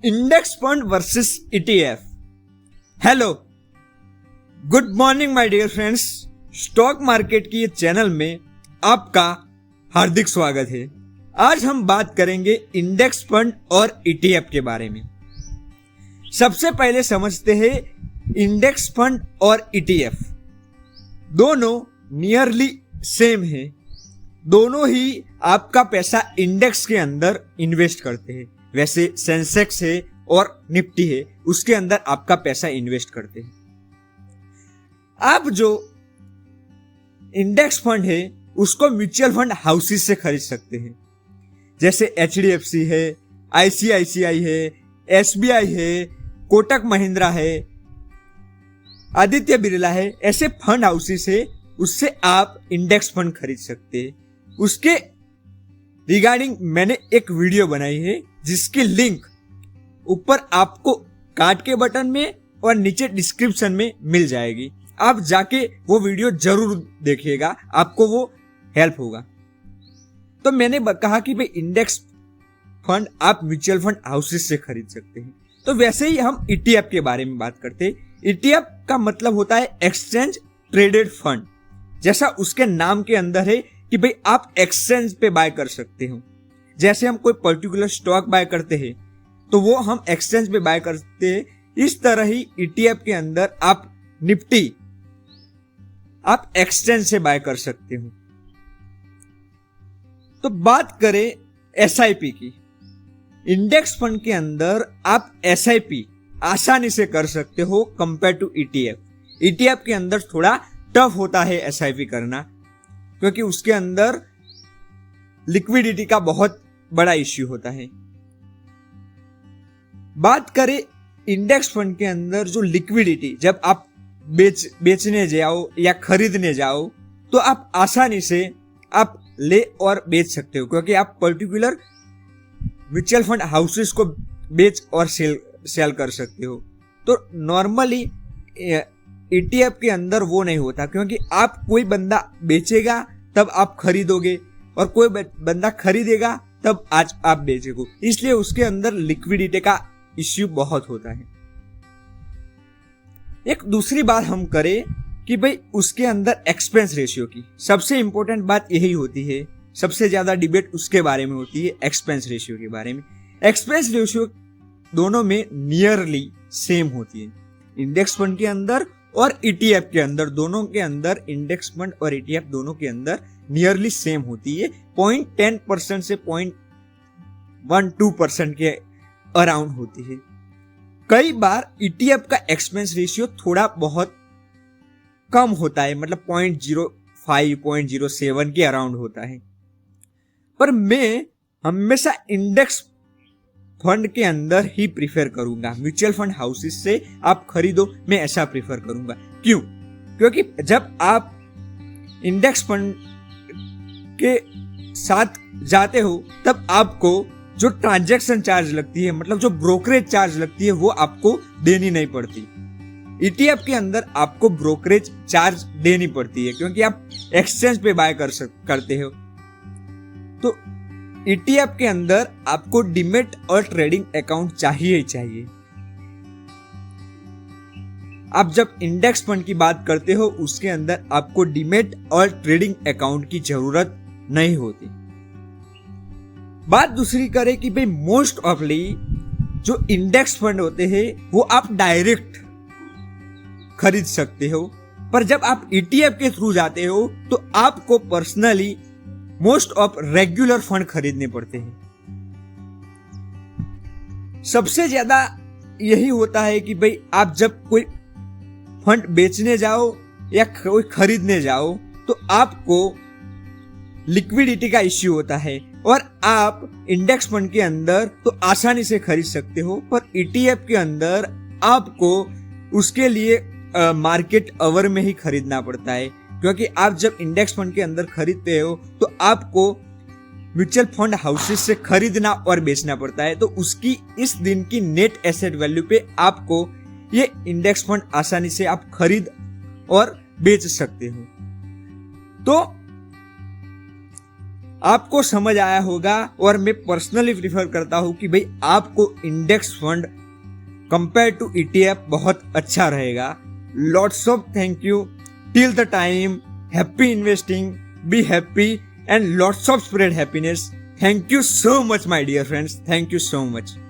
Index fund versus ETF. Hello, good morning my dear friends. Stock market की ये channel में आपका हार्दिक स्वागत है। आज हम बात करेंगे इंडेक्स फंड और ईटीएफ के बारे में। सबसे पहले समझते हैं इंडेक्स फंड और ईटीएफ। दोनों नियरली सेम है। दोनों ही आपका पैसा इंडेक्स के अंदर इन्वेस्ट करते हैं। वैसे सेंसेक्स है और निफ्टी है, उसके अंदर आपका पैसा इन्वेस्ट करते हैं। आप जो इंडेक्स फंड है उसको म्यूचुअल फंड हाउसेस से खरीद सकते हैं, जैसे एचडीएफसी है, आईसीआईसीआई है, एसबीआई है, कोटक महिंद्रा है, आदित्य बिरला है। ऐसे फंड हाउसेस है, उससे आप इंडेक्स फंड खरीद सकते हैं। उसके रिगार्डिंग मैंने एक वीडियो बनाई है, जिसकी लिंक ऊपर आपको कार्ड के बटन में और नीचे डिस्क्रिप्शन में मिल जाएगी। आप जाके वो वीडियो जरूर देखिएगा, आपको वो हेल्प होगा। तो मैंने कहा कि भाई इंडेक्स फंड आप म्यूचुअल फंड हाउसेस से खरीद सकते हैं। तो वैसे ही हम ईटीएफ के बारे में बात करते हैं। ईटीएफ का मतलब होता है एक्सचेंज ट्रेडेड फंड। जैसा उसके नाम के अंदर है कि भाई आप एक्सचेंज पे बाय कर सकते हो। जैसे हम कोई पर्टिकुलर स्टॉक बाय करते हैं तो वो हम एक्सचेंज पे बाय करते हैं, इस तरह ही ईटीएफ के अंदर आप निफ्टी आप एक्सचेंज से बाय कर सकते हो। तो बात करें एसआईपी की। इंडेक्स फंड के अंदर आप एसआईपी आसानी से कर सकते हो कंपेयर टू ईटीएफ। ईटीएफ के अंदर थोड़ा टफ होता है एसआईपी करना, क्योंकि उसके अंदर लिक्विडिटी का बहुत बड़ा इश्यू होता है। बात करें इंडेक्स फंड के अंदर जो लिक्विडिटी, जब आप बेचने जाओ या खरीदने जाओ तो आप आसानी से आप ले और बेच सकते हो, क्योंकि आप पर्टिकुलर म्यूचुअल फंड हाउसेस को बेच और सेल कर सकते हो। तो नॉर्मली ईटीएफ के अंदर वो नहीं होता, क्योंकि आप कोई बंदा बेचेगा तब आप खरीदोगे और कोई बंदा खरीदेगा तब आज आप बेचोगे, इसलिए उसके अंदर लिक्विडिटी का इश्यू बहुत होता है। एक दूसरी बात हम करें कि भाई उसके अंदर एक्सपेंस रेशियो की सबसे इंपॉर्टेंट बात यही होती है। सबसे ज्यादा डिबेट उसके बारे में होती है, एक्सपेंस रेशियो के बारे में। एक्सपेंस रेशियो दोनों में नियरली सेम होती है, इंडेक्स फंड के अंदर और ईटीएफ के अंदर। दोनों के अंदर इंडेक्स फंड और ईटीएफ दोनों के अंदर नियरली सेम होती है। 0.10% से 0.12% के अराउंड होती है। कई बार ईटीएफ का एक्सपेंस रेशियो थोड़ा बहुत कम होता है, मतलब 0.05 0.07 के अराउंड होता है। पर मैं हमेशा इंडेक्स फंड के अंदर ही प्रीफर करूंगा। म्यूचुअल फंड हाउसेस से आप खरीदो, मैं ऐसा प्रीफर करूंगा। क्यों? क्योंकि जब आप इंडेक्स फंड के साथ जाते हो तब आपको जो ट्रांजैक्शन चार्ज लगती है, मतलब जो ब्रोकरेज चार्ज लगती है, वो आपको देनी नहीं पड़ती। ईटीएफ के अंदर आपको ब्रोकरेज चार्ज देनी पड़ती है, क्योंकि आप एक्सचेंज पे बाय करते हो। तो ईटीएफ के अंदर आपको डीमैट और ट्रेडिंग अकाउंट चाहिए ही चाहिए। आप जब इंडेक्स फंड की बात करते हो उसके अंदर आपको डीमैट और ट्रेडिंग अकाउंट की जरूरत नहीं होती। बात दूसरी करें कि भाई मोस्ट ऑफली जो इंडेक्स फंड होते हैं वो आप डायरेक्ट खरीद सकते हो, पर जब आप ईटीएफ के थ्रू जाते हो तो आपको personally most of regular fund खरीदने पड़ते हैं। सबसे ज्यादा यही होता है कि भाई आप जब कोई फंड बेचने जाओ या कोई खरीदने जाओ तो आपको लिक्विडिटी का इश्यू होता है, और आप इंडेक्स फंड के अंदर तो आसानी से खरीद सकते हो, पर ईटीएफ के अंदर आपको उसके लिए मार्केट अवर में ही खरीदना पड़ता है। क्योंकि आप जब इंडेक्स फंड के अंदर खरीदते हो तो आपको म्यूचुअल फंड हाउसेस से खरीदना और बेचना पड़ता है, तो उसकी इस दिन की नेट एसेट वैल्यू पे आपको ये इंडेक्स फंड आसानी से आप खरीद और बेच सकते हो। तो आपको समझ आया होगा और मैं पर्सनली प्रिफर करता हूं कि भाई आपको index fund compare to ETF बहुत अच्छा रहेगा। Lots of thank you till the time, happy investing, be happy and lots of spread happiness. Thank you so much my dear friends, thank you so much.